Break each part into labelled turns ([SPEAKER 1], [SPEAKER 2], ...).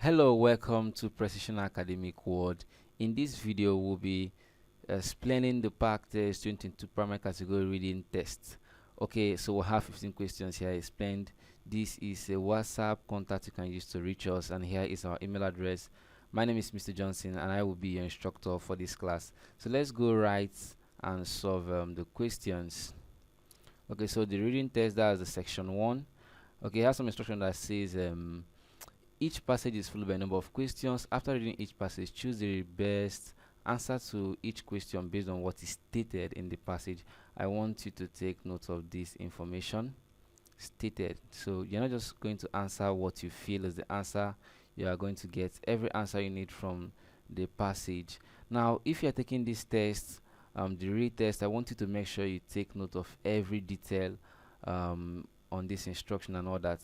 [SPEAKER 1] Hello, welcome to Precision Academic World. In this video, we'll be explaining the PAC Test 2022 primary category reading test. Okay, so we'll have 15 questions here explained. This is a WhatsApp contact you can use to reach us, and here is our email address. My name is Mr. Johnson, and I will be your instructor for this class. So let's go right and solve the questions. Okay, so the reading test, that is the section 1. Okay, it has some instruction that says each passage is followed by a number of questions. After reading each passage, choose the best answer to each question based on what is stated in the passage. I want you to take note of this information stated. So you're not just going to answer what you feel is the answer. You are going to get every answer you need from the passage. Now, if you're taking this test, the retest, I want you to make sure you take note of every detail on this instruction and all that.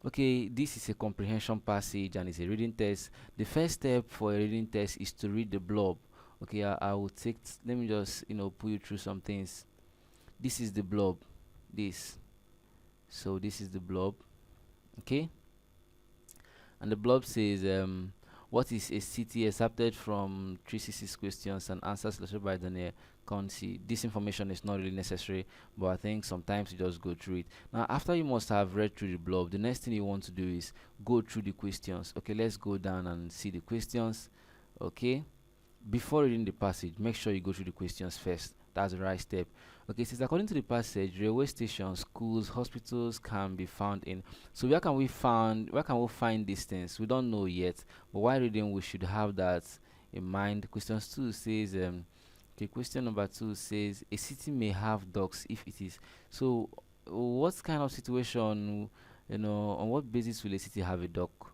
[SPEAKER 1] Okay, this is a comprehension passage and it's a reading test. The first step for a reading test is to read the blob. Okay, I will take, let me just, put you through some things. This is the blob, so this is the blob. Okay, and the blob says, what is a city accepted from 366 questions and answers selected by Daniel Consi. This information is not really necessary, but I think sometimes you just go through it. Now, after you must have read through the blob, the next thing you want to do is go through the questions. Okay, let's go down and see the questions. Okay, before reading the passage, make sure you go through the questions first. That's the right step. Okay, since according to the passage, railway stations, schools, hospitals can be found in. So where can we find these things? We don't know yet, but while reading, we should have that in mind. Question 2 says, okay, question number 2 says a city may have docks if it is. So, what kind of situation, on what basis will a city have a dock?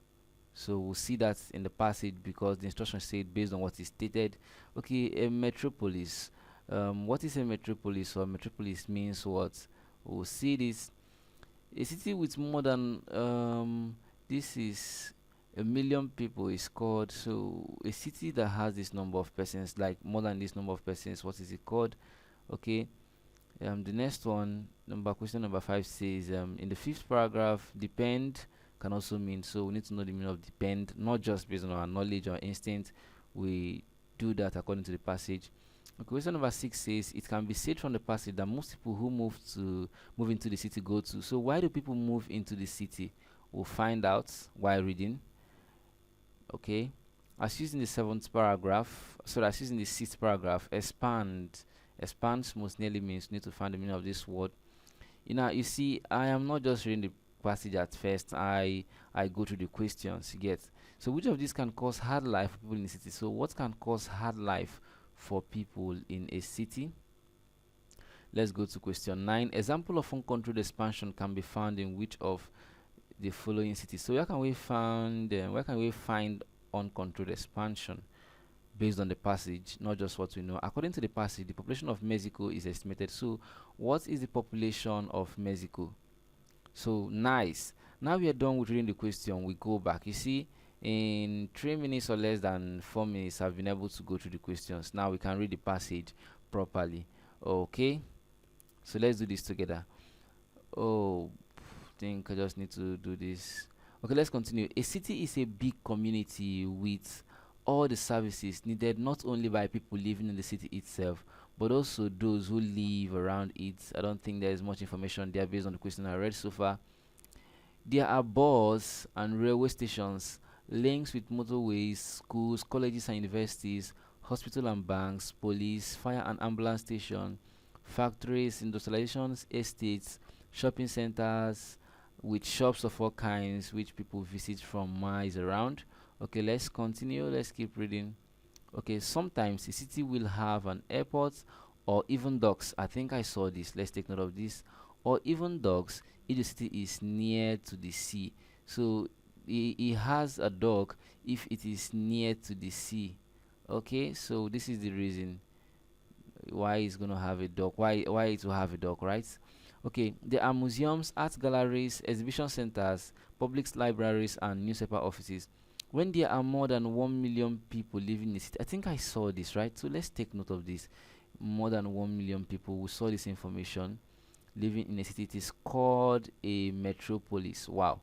[SPEAKER 1] So we'll see that in the passage because the instruction said based on what is stated. Okay, a metropolis. What is a metropolis? Or metropolis means what? We'll see this. A city with more than this is a million people is called. So a city that has this number of persons, like more than this number of persons, what is it called? Okay. The next one, question number 5 says in the fifth paragraph, depend can also mean. So we need to know the meaning of depend, not just based on our knowledge or instinct. We do that according to the passage. Question number 6 says it can be said from the passage that most people who move into the city go to. So why do people move into the city? We'll find out while reading. Okay, as used in the 7th paragraph, so as used in the 6th paragraph, expands most nearly means you need to find the meaning of this word. You see, I am not just reading the passage at first. I go through the questions. You get. So which of these can cause hard life for people in the city? So what can cause hard life for people in a city? Let's go to question 9. Example of uncontrolled expansion can be found in which of the following cities? So where can we find uncontrolled expansion based on the passage, not just what we know? According to the passage, the population of Mexico is estimated. So what is the population of Mexico? So nice. Now we are done with reading the question. We go back. You see, in 3 minutes or less than 4 minutes, I've been able to go through the questions. Now we can read the passage properly. Okay, so let's do this together. Oh, I think I just need to do this. Okay, let's continue. A city is a big community with all the services needed not only by people living in the city itself, but also those who live around it. I don't think there is much information there based on the question I read so far. There are bus and railway stations, links with motorways, schools, colleges and universities, hospital and banks, police, fire and ambulance station, factories, industrializations, estates, shopping centers with shops of all kinds which people visit from miles around. Okay, let's continue. Let's keep reading. Okay, sometimes a city will have an airport or even docks. I think I saw this. Let's take note of this. Or even docks if the city is near to the sea. So it has a dock if it is near to the sea. Okay, so this is the reason why it's going to have a dock. Why it will have a dock, right? Okay, there are museums, art galleries, exhibition centers, public libraries, and newspaper offices. When there are more than 1 million people living in the city, I think I saw this, right? So let's take note of this. More than 1 million people, we saw this information living in a city. It is called a metropolis. Wow.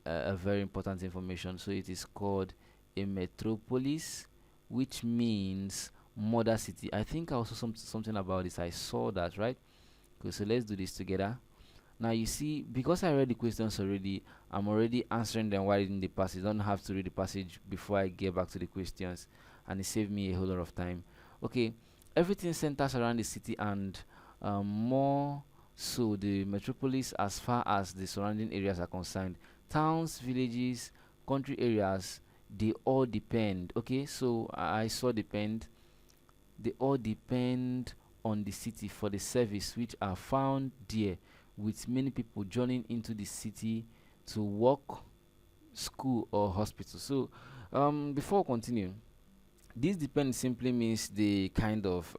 [SPEAKER 1] a very important information. So it is called a metropolis, which means mother city. I think I also something about this. I saw that, right? Okay, so let's do this together. Now you see, because I read the questions already, I'm already answering them while reading the passage. I don't have to read the passage before I get back to the questions, and it saved me a whole lot of time. Okay, everything centers around the city and more so the metropolis as far as the surrounding areas are concerned. Towns, villages, country areas, they all depend. Okay, so I saw depend. They all depend on the city for the service which are found there, with many people joining into the city to work, school, or hospital. So, before we continue, this depend simply means they kind of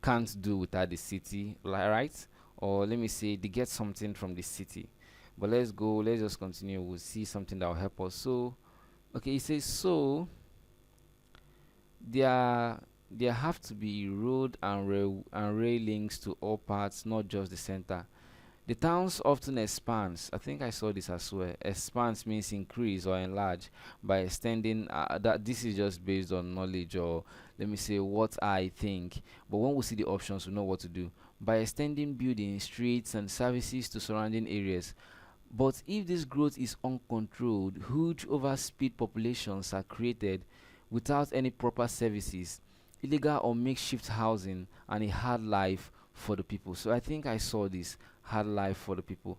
[SPEAKER 1] can't do without the city, right? Or let me say they get something from the city. But let's go. Let's just continue. We'll see something that will help us. So, okay, it says so. There, there have to be road and rail links to all parts, not just the center. The towns often expands. I think I saw this as well. Expands means increase or enlarge by extending. That this is just based on knowledge, or let me say what I think. But when we see the options, we know what to do. By extending buildings, streets, and services to surrounding areas. But if this growth is uncontrolled, huge overspeed populations are created without any proper services, illegal or makeshift housing, and a hard life for the people. So I think I saw this hard life for the people.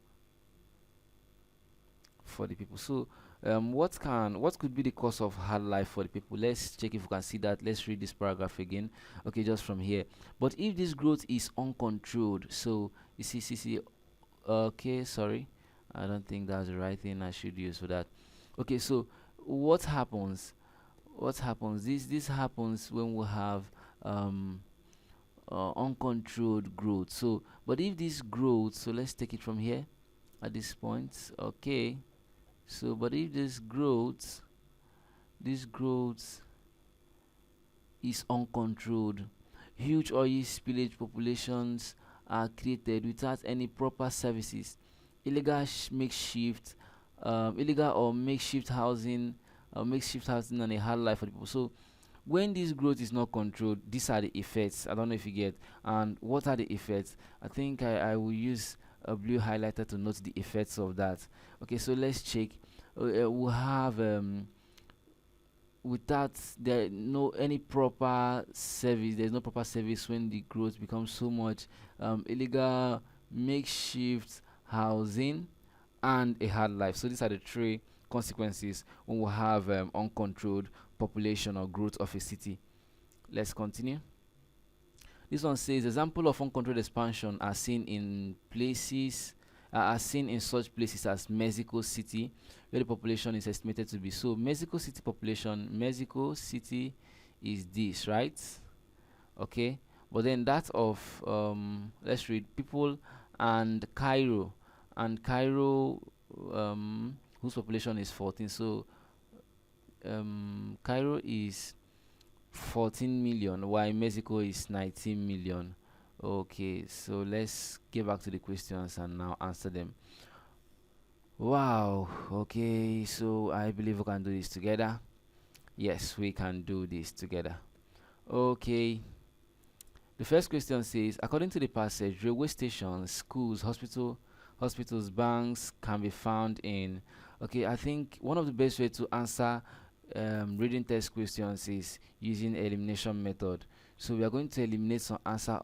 [SPEAKER 1] For the people. So what could be the cause of hard life for the people? Let's check if we can see that. Let's read this paragraph again. Okay, just from here. But if this growth is uncontrolled, so you see, okay, sorry, I don't think that's the right thing I should use for that. Okay, so what happens? What happens? This happens when we have um uncontrolled growth. So, but if this growth, so let's take it from here at this point. Okay, so but if this growth is uncontrolled, huge oil spillage populations are created without any proper services, illegal or makeshift housing and a hard life for people. So when this growth is not controlled, these are the effects. I don't know if you get. And what are the effects? I think I will use a blue highlighter to note the effects of that. Okay, so let's check. We'll have without there no any proper service. There's no proper service when the growth becomes so much. Illegal, makeshift housing, and a hard life. So these are the three consequences when we have uncontrolled population or growth of a city. Let's continue. This one says example of uncontrolled expansion are seen in such places as Mexico City, where the population is estimated to be. So Mexico City is this, right? Okay, but then that of let's read people and Cairo, whose population is 14. So Cairo is 14 million, while Mexico is 19 million. Okay, so let's get back to the questions and now answer them. Wow, okay, so I believe we can do this together. Yes, we can do this together. Okay, the first question says, according to the passage, railway stations, schools, hospitals, banks can be found in. Okay, I think one of the best way to answer reading test questions is using elimination method. So we are going to eliminate some answer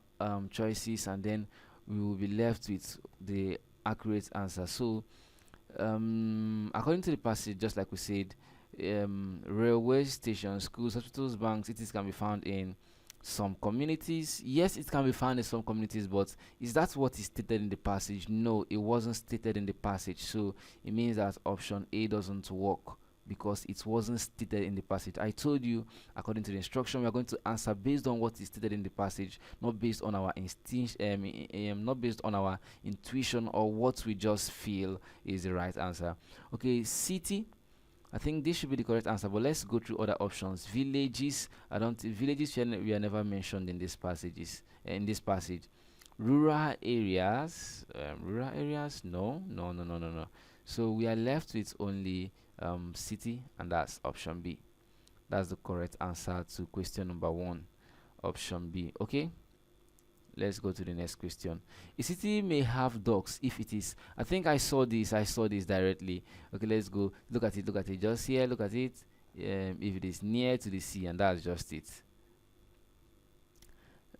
[SPEAKER 1] choices, and then we will be left with the accurate answer. So according to the passage, just like we said, railway stations, schools, hospitals, banks, it is can be found in some communities. Yes, it can be found in some communities, but is that what is stated in the passage? No, it wasn't stated in the passage. So it means that option A doesn't work because it wasn't stated in the passage. I told you, according to the instruction, we are going to answer based on what is stated in the passage, not based on our instinct, not based on our intuition or what we just feel is the right answer. Okay, city. I think this should be the correct answer, but let's go through other options. Villages. I don't. Villages we are never mentioned in this passages. In this passage, rural areas. Rural areas. No, no, no, no, no, no. So we are left with only city, and that's option B. That's the correct answer to question number 1, option B. Okay, let's go to the next question. A city may have docks if it is, I think I saw this directly. Okay, let's go look at it. Look at it just here. Look at it. If it is near to the sea, and that's just it.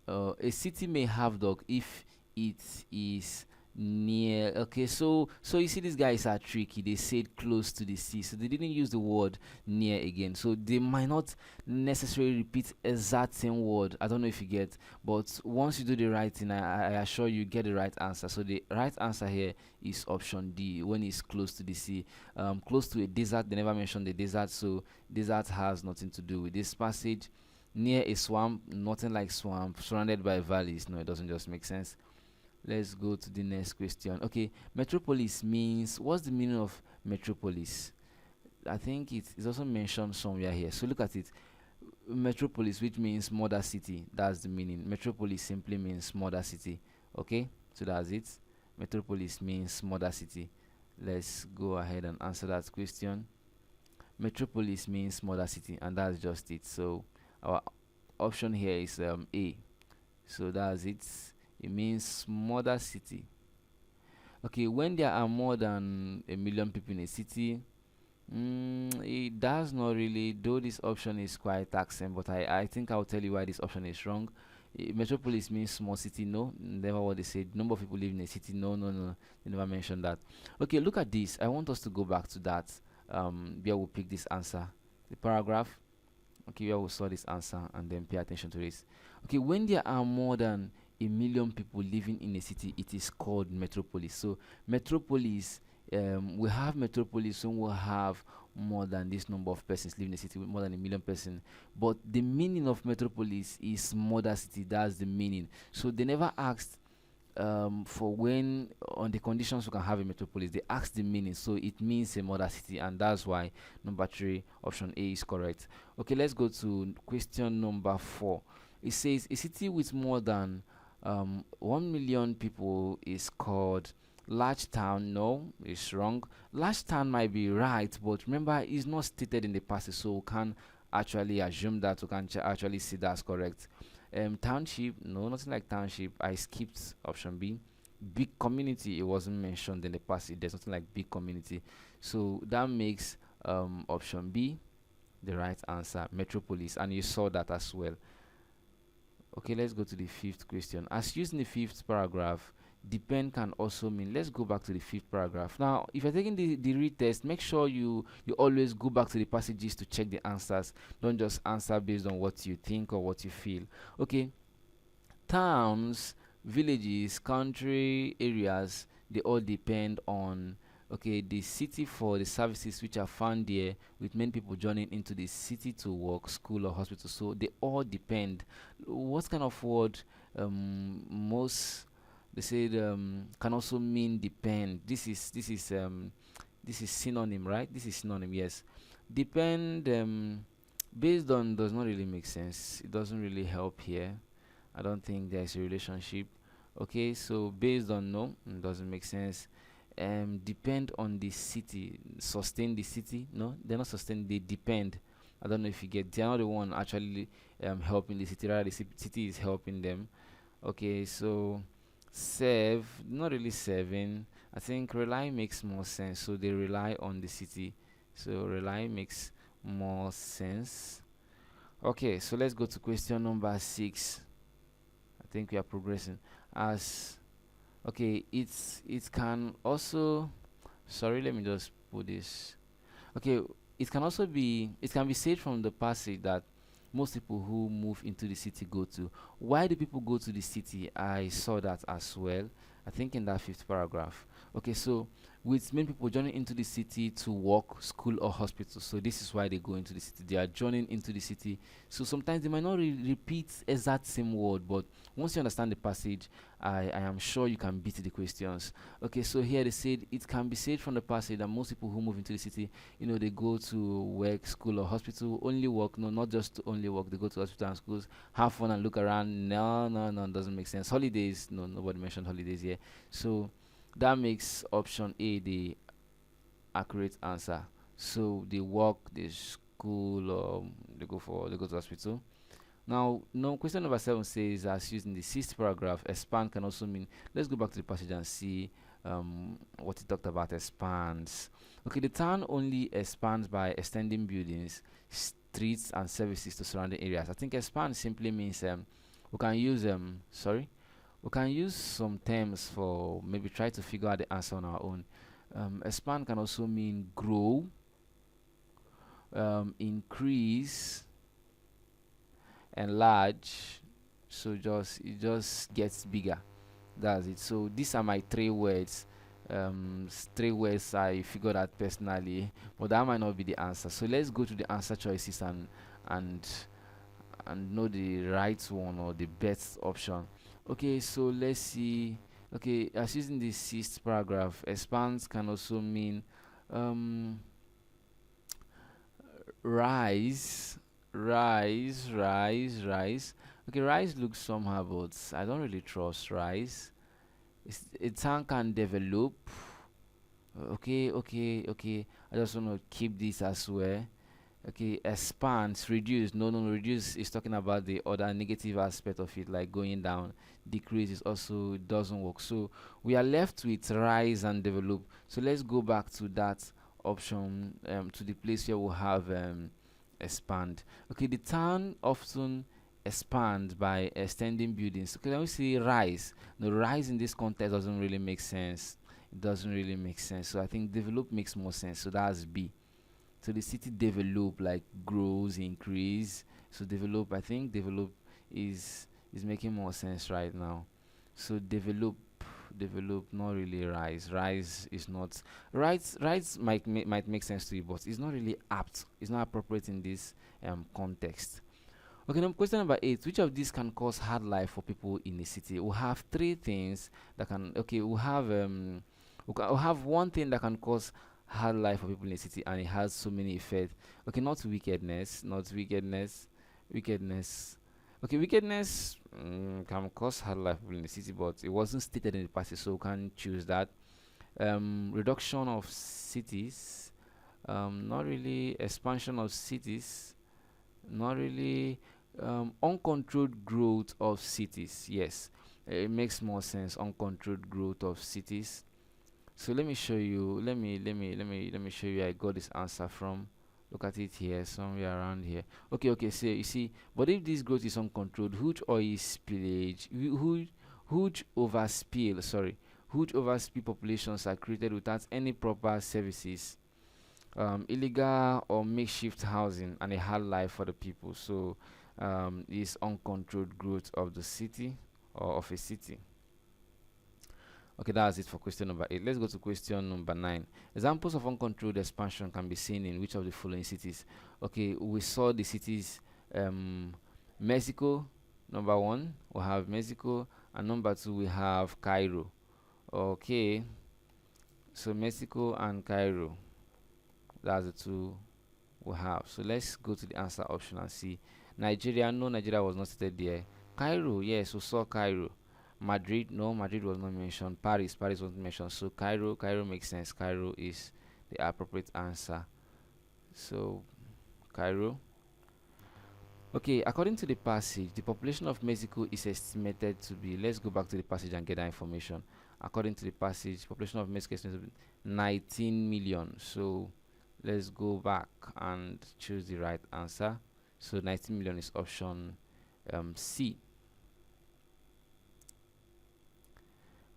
[SPEAKER 1] A city may have dog if it is near. Okay, so you see these guys are tricky. They said close to the sea, so they didn't use the word near again, so they might not necessarily repeat exact same word. I don't know if you get, but once you do the right thing, I assure you get the right answer. So the right answer here is option D, when it's close to the sea. Close to a desert, they never mentioned the desert, so desert has nothing to do with this passage. Near a swamp, nothing like swamp. Surrounded by valleys, no, it doesn't just make sense. Let's go to the next question. Okay, metropolis means, what's the meaning of metropolis? I think it's also mentioned somewhere here, so look at it. Metropolis, which means mother city, that's the meaning. Metropolis simply means mother city. Okay, so that's it. Metropolis means mother city. Let's go ahead and answer that question. Metropolis means mother city, and that's just it. So our option here is A. So that's it. It means mother city. Okay, when there are more than a million people in a city, it does not really, though this option is quite taxing, but I think I'll tell you why this option is wrong. Metropolis means small city, no, never what they said. Number of people live in a city, no, no, no, they never mentioned that. Okay, look at this. I want us to go back to that. Where we'll pick this answer, the paragraph. Okay, where we saw this answer, and then pay attention to this. Okay, when there are more than a million people living in a city, it is called metropolis. So metropolis, we have metropolis when we have more than this number of persons living in a city with more than a million person. But the meaning of metropolis is mother city. That's the meaning. So they never asked for when on the conditions we can have a metropolis. They ask the meaning, so it means a mother city, and that's why number 3, option A, is correct. Okay, let's go to question number 4. It says a city with more than 1 million people is called large town. No, it's wrong. Large town might be right, but remember it's not stated in the passage, so we can actually assume that, we can actually see that's correct. Township, no, nothing like township. I skipped option B. Big community, it wasn't mentioned in the passage. There's nothing like big community, so that makes option B the right answer, metropolis, and you saw that as well. Okay, let's go to the 5th question. As used in the 5th paragraph, depend can also mean. Let's go back to the 5th paragraph. Now, if you're taking the read test, make sure you always go back to the passages to check the answers. Don't just answer based on what you think or what you feel. Okay, towns, villages, country areas, they all depend on, okay, the city for the services which are found there, with many people joining into the city to work, school, or hospital. So they all depend. What kind of word? Most, they said, can also mean depend. This is synonym, right? This is synonym, yes. Depend, based on, does not really make sense. It doesn't really help here. I don't think there's a relationship. Okay, so based on, no, it doesn't make sense. Depend on the city, sustain the city. No, they're not sustain, they depend. I don't know if you get, they're not the one actually helping the city, rather the city is helping them. Okay, so serve, not really serving. I think rely makes more sense, so they rely on the city, so rely makes more sense. Okay, so let's go to question number 6. I think we are progressing. As, okay, it can also, sorry, let me just put this. Okay, it can be said from the passage that most people who move into the city go to. Why do people go to the city? I saw that as well, I think in that 5th paragraph. Okay, so with many people joining into the city to work, school, or hospital, so this is why they go into the city. They are joining into the city, so sometimes they might not repeat exact same word, but once you understand the passage, I am sure you can beat the questions. Okay, so here they said it can be said from the passage that most people who move into the city, they go to work, school, or hospital. Only work, no, not just to only work. They go to hospital and schools, have fun and look around. No, no, no, doesn't make sense. Holidays, no, nobody mentioned holidays here. So that makes option A the accurate answer. So they work, they school, or they go to hospital. Now, no, question number 7 says, as used in the sixth paragraph, expand can also mean. Let's go back to the passage and see what it talked about expands. Okay, the town only expands by extending buildings, streets, and services to surrounding areas. I think expand simply means we can use we can use some terms for maybe try to figure out the answer on our own. Expand can also mean grow, increase, enlarge. So just it just gets bigger. That's it. So these are my three words. 3 words I figured out personally, but that might not be the answer. So let's go to the answer choices and and know the right one or the best option. Okay, so let's see. Okay, as using the sixth paragraph, expands can also mean um rise, rise. Okay, rise looks somehow, but I don't really trust rise. A town can develop. Okay. I just want to keep this as well. Okay, expands, reduce. No, reduce is talking about the other negative aspect of it, like going down. Decrease is also it doesn't work. So we are left with rise and develop. So let's go back to that option, to the place where we have expand. Okay, the town often expand by extending buildings. Okay, let me see rise. The rise in this context doesn't really make sense. It doesn't really make sense. So I think develop makes more sense. So that's B. So the city develop like grows, increase. So develop, I think develop is making more sense right now. So develop, not really rise. Rise is not rise might make sense to you, but it's not really apt. It's not appropriate in this context. Okay, now question number 8. Which of these can cause hard life for people in the city? We have three things that can. Okay, we have one thing that can cause hard life for people in the city, and it has so many effects. Okay, not wickedness. Okay, wickedness can cause hard life for people in the city, but it wasn't stated in the passage, so we can choose that. Reduction of cities, not really. Expansion of cities, not really. Uncontrolled growth of cities, yes, it makes more sense. Uncontrolled growth of cities. So let me show you. Let me show you. I got this answer from. Look at it here, somewhere around here. Okay. So you see, but if this growth is uncontrolled, huge oil spillage, huge overspill populations are created without any proper services, illegal or makeshift housing, and a hard life for the people. So, is uncontrolled growth of the city or of a city. Okay, that's it for question number 8. Let's go to question number 9. Examples of uncontrolled expansion can be seen in which of the following cities? Okay, we saw the cities, Mexico, number 1, we have Mexico, and number 2, we have Cairo. Okay, so Mexico and Cairo, that's the two we have. So let's go to the answer option and see. Nigeria, no, Nigeria was not stated there. Cairo, yes, we saw Cairo. Madrid, no, Madrid was not mentioned. Paris wasn't mentioned. So Cairo makes sense. Cairo is the appropriate answer. So Cairo. Okay, according to the passage, the population of Mexico is estimated to be. Let's go back to the passage and get that information. According to the passage, population of Mexico is estimated to be 19 million. So let's go back and choose the right answer. So 19 million is option C.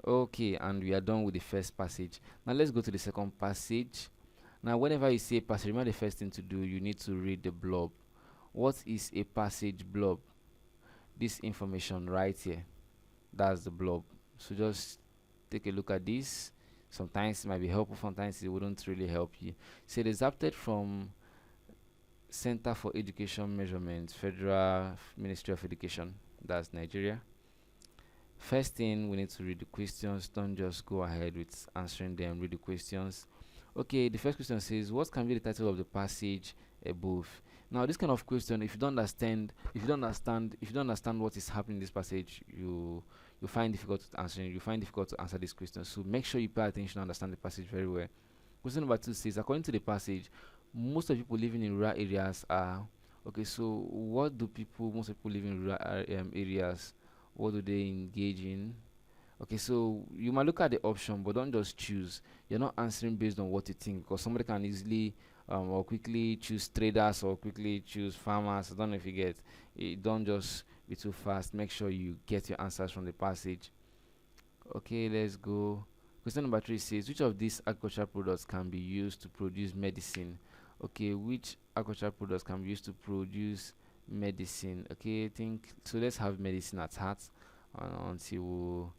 [SPEAKER 1] Okay, and we are done with the first passage. Now let's go to the second passage. Now, whenever you see a passage, remember the first thing to do, you need to read the blob. What is a passage blob? This information right here, that's the blob. So just take a look at this. Sometimes it might be helpful, sometimes it wouldn't really help you. So it is adapted from Center for Education Measurement, Federal Ministry of Education, that's Nigeria. First thing, we need to read the questions. Don't just go ahead with answering them. Read the questions. Okay, the first question says, what can be the title of the passage above? Now, this kind of question, if you don't understand what is happening in this passage, you find difficult to answer. You find difficult to answer this question. So make sure you pay attention and understand the passage very well. Question number 2 says, according to the passage, most of the people living in rural areas are. Okay, so what do people, most people living in rural areas, what do they engage in? Okay, so you might look at the option, but don't just choose. You're not answering based on what you think, because somebody can easily or quickly choose traders or quickly choose farmers. I don't know if you get it. Don't just be too fast. Make sure you get your answers from the passage. Okay, let's go. Question number 3 says, which of these agricultural products can be used to produce medicine? Okay, which agricultural products can be used to produce medicine? Okay, I think so. Let's have medicine at heart until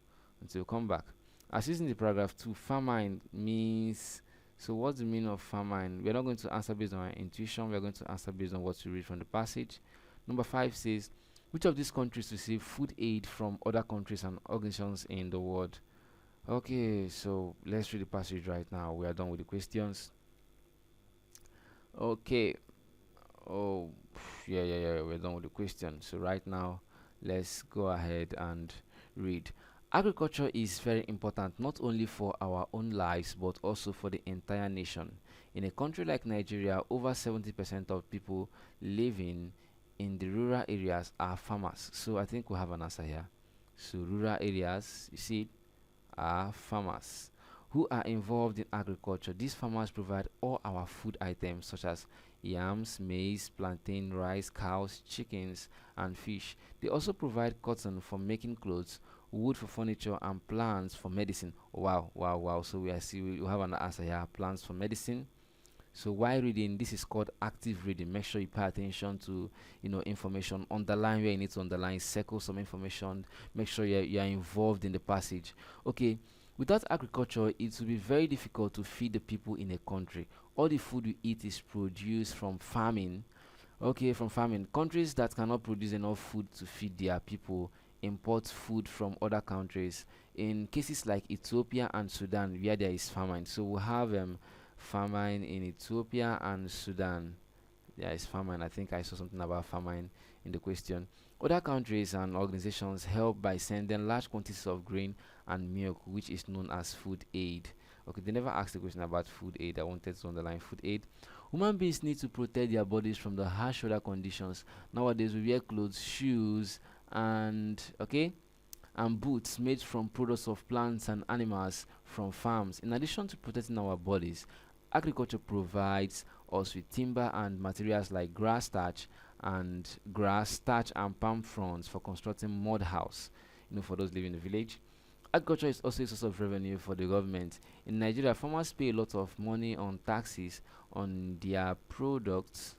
[SPEAKER 1] we come back. As using the paragraph 2, famine means. So, what's the meaning of famine? We're not going to answer based on our intuition, we're going to answer based on what we read from the passage. Number 5 says, which of these countries receive food aid from other countries and organizations in the world? Okay, so let's read the passage right now. We are done with the questions. Okay. Oh, yeah. We're done with the questions. So right now, let's go ahead and read. Agriculture is very important not only for our own lives but also for the entire nation. In a country like Nigeria, over 70% of people living in the rural areas are farmers. So I think we have an answer here. So rural areas, you see, are farmers who are involved in agriculture. These farmers provide all our food items such as yams, maize, plantain, rice, cows, chickens, and fish. They also provide cotton for making clothes, wood for furniture, and plants for medicine. Wow. So we have an answer here. Plants for medicine. So while reading, this is called active reading. Make sure you pay attention to information. Underline where you need to underline. Circle some information. Make sure you're involved in the passage. Okay. Without agriculture, it will be very difficult to feed the people in a country. All the food we eat is produced from farming. Okay, from farming. Countries that cannot produce enough food to feed their people import food from other countries. In cases like Ethiopia and Sudan, where there is famine, so we have famine in Ethiopia and Sudan. There is famine. I think I saw something about famine in the question. Other countries and organizations help by sending large quantities of grain and milk, which is known as food aid. Okay, they never asked the question about food aid. I wanted to underline food aid. Human beings need to protect their bodies from the harsh weather conditions. Nowadays, we wear clothes, shoes, and boots made from products of plants and animals from farms. In addition to protecting our bodies, agriculture provides us with timber and materials like grass, thatch, and palm fronds for constructing mud house. For those living in the village. Agriculture is also a source of revenue for the government. In Nigeria, farmers pay a lot of money on taxes on their products.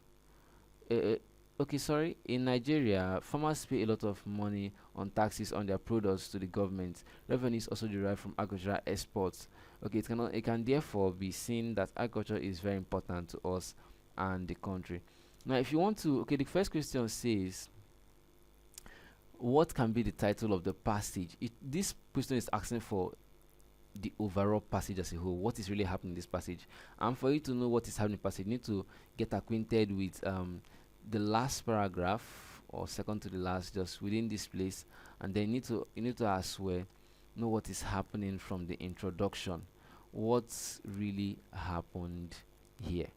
[SPEAKER 1] Uh, okay, sorry. In Nigeria, farmers pay a lot of money on taxes on their products to the government. Revenue is also derived from agricultural exports. Okay, it can therefore be seen that agriculture is very important to us and the country. Now, if you want to, okay, the first question says, what can be the title of the passage? This question is asking for the overall passage as a whole. What is really happening in this passage? And for you to know what is happening in the passage, you need to get acquainted with the last paragraph or second to the last, just within this place, and then you need to as well know what is happening from the introduction. What's really happened here?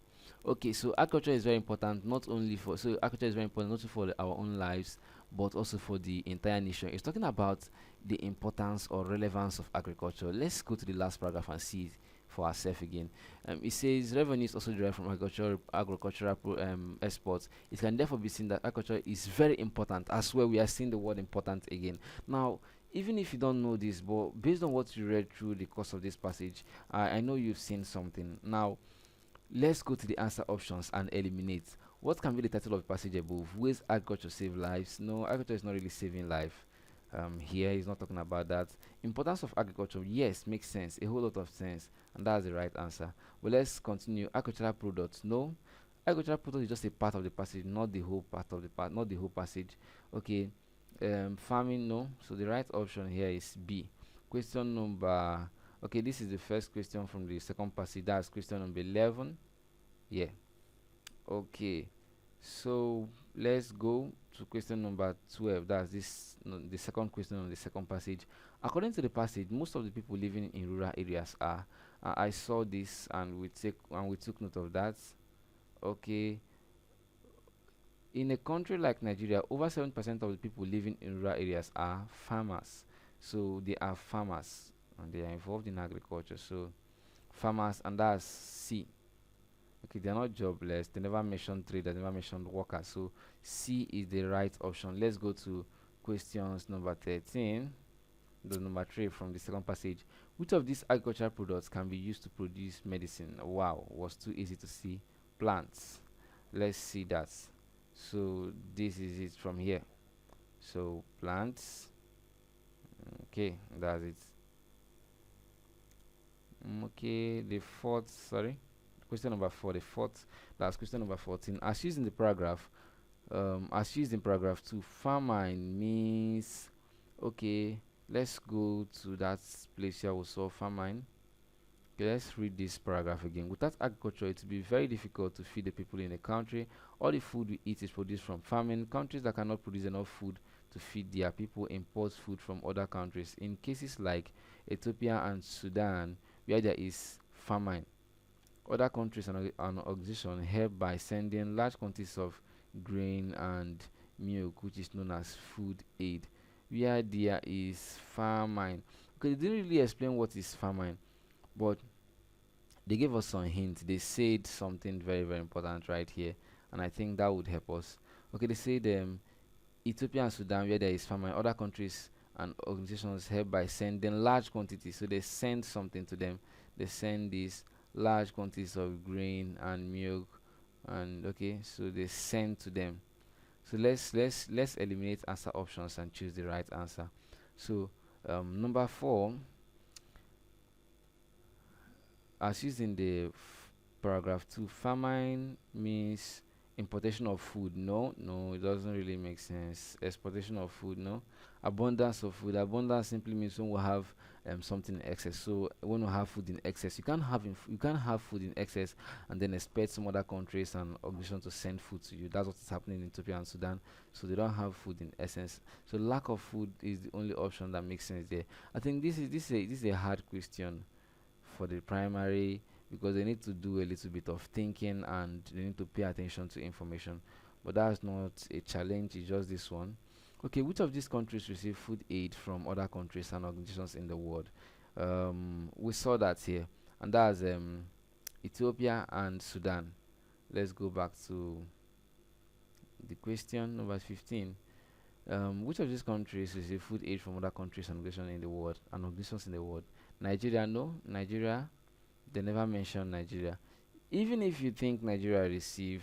[SPEAKER 1] Okay, so agriculture is very important not only for so agriculture is very important not only for our own lives but also for the entire nation. It's talking about the importance or relevance of agriculture. Let's go to the last paragraph and see it for ourselves again. It says revenues also derived from agricultural exports. It can therefore be seen that agriculture is very important. As well, we are seeing the word important again. Now, even if you don't know this, but based on what you read through the course of this passage, I know you've seen something. Now, let's go to the answer options and eliminate. What can be the title of the passage above? Ways agriculture save lives? No, agriculture is not really saving life. Here he's not talking about that. Importance of agriculture? Yes, makes sense, a whole lot of sense, and that's the right answer. But let's continue. Agricultural products? No, agricultural product is just a part of the passage, not the whole part of the part, not the whole passage. Okay. Farming? No. So the right option here is B. Question number. Okay, this is the first question from the second passage. That's question number 11. Yeah. Okay. So let's go to question number 12. That's this the second question on the second passage. According to the passage, most of the people living in rural areas are, I saw this and we took note of that. Okay, in a country like Nigeria, over 7% of the people living in rural areas are farmers. So they are farmers and they are involved in agriculture. So farmers, and that's C. Okay, they are not jobless. They never mentioned trade. They never mentioned workers. So C is the right option. Let's go to questions number 13. The number 3 from the second passage. Which of these agricultural products can be used to produce medicine? Wow, was too easy to see. Plants. Let's see that. So this is it from here. So plants. Okay, that's it. Okay, the fourth, sorry, question number 4, the fourth, that's question number 14. As used in the paragraph, as used in paragraph 2, famine means, okay, let's go to that place here we saw famine. Okay, let's read this paragraph again. Without agriculture, it will be very difficult to feed the people in a country. All the food we eat is produced from farming. Countries that cannot produce enough food to feed their people import food from other countries. In cases like Ethiopia and Sudan, where there is famine, other countries and organizations help by sending large quantities of grain and milk, which is known as food aid. Where there is famine, okay, they didn't really explain what is famine, but they gave us some hints. They said something very, very important right here, and I think that would help us. Okay, they said Ethiopia and Sudan, where there is famine, other countries and organizations help by sending large quantities. So they send something to them. They send these large quantities of grain and milk, and okay, so they send to them. So let's eliminate answer options and choose the right answer. So number 4, as used in the paragraph 2, famine means importation of food. No, no, it doesn't really make sense. Exportation of food, no. Abundance of food. Abundance simply means when we have something in excess. So when we have food in excess, you can't have food in excess and then expect some other countries and organizations to send food to you. That's what is happening in Ethiopia and Sudan. So they don't have food in essence. So lack of food is the only option that makes sense there. I think this is a hard question for the primary, because they need to do a little bit of thinking and they need to pay attention to information. But that's not a challenge, it's just this one. Okay, which of these countries receive food aid from other countries and organizations in the world? We saw that here, and that's Ethiopia and Sudan. Let's go back to the question number 15. Which of these countries receive food aid from other countries and organizations in the world and organizations in the world? Nigeria, no. Nigeria, they never mention Nigeria. Even if you think Nigeria receive,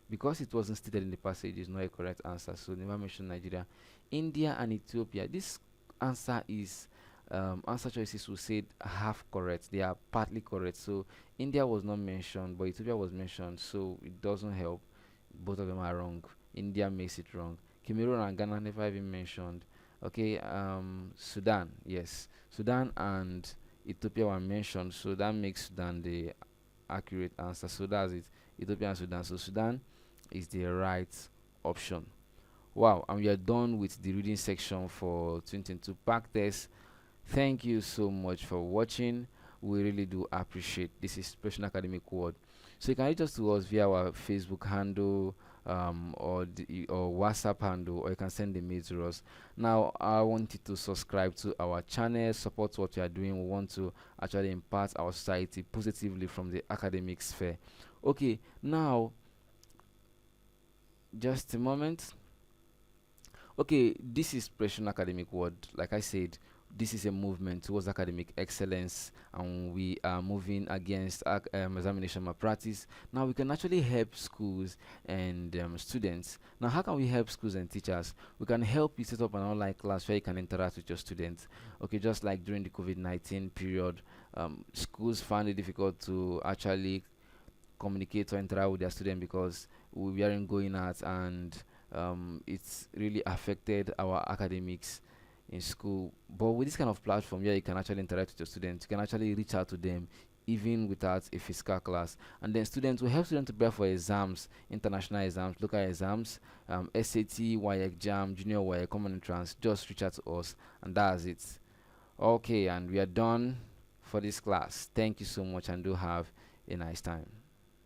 [SPEAKER 1] because it wasn't stated in the passage, is not a correct answer. So never mention Nigeria. India and Ethiopia. This answer is answer choices will say half correct. They are partly correct. So India was not mentioned, but Ethiopia was mentioned. So it doesn't help. Both of them are wrong. India makes it wrong. Cameroon and Ghana never even mentioned. Okay, Sudan, yes, Sudan and Ethiopia were mentioned, so that makes Sudan the accurate answer. So that's it, Ethiopia and Sudan. So Sudan is the right option. Wow, and we are done with the reading section for 2022 PAC test. Thank you so much for watching. We really do appreciate. This is Special Academic World. So you can reach us to us via our Facebook handle, or WhatsApp handle, or you can send a mail to us. Now, I want you to subscribe to our channel, support what we are doing. We want to actually impact our society positively from the academic sphere. Okay, now just a moment. Okay, this is Precision Academic World. Like I said, this is a movement towards academic excellence, and we are moving against examination malpractice. Now we can actually help schools and students. Now, how can we help schools and teachers? We can help you set up an online class where you can interact with your students. Okay, just like during the COVID-19 period, schools found it difficult to actually communicate or interact with their students because we weren't going out, and it's really affected our academics in school. But with this kind of platform, yeah, you can actually interact with your students, you can actually reach out to them even without a physical class. And then students will help students to prepare for exams, international exams, local exams, SAT, YX jam, junior YX, common entrance. Just reach out to us, and that's it. Okay, and we are done for for this class. Thank you so much and do have a nice time.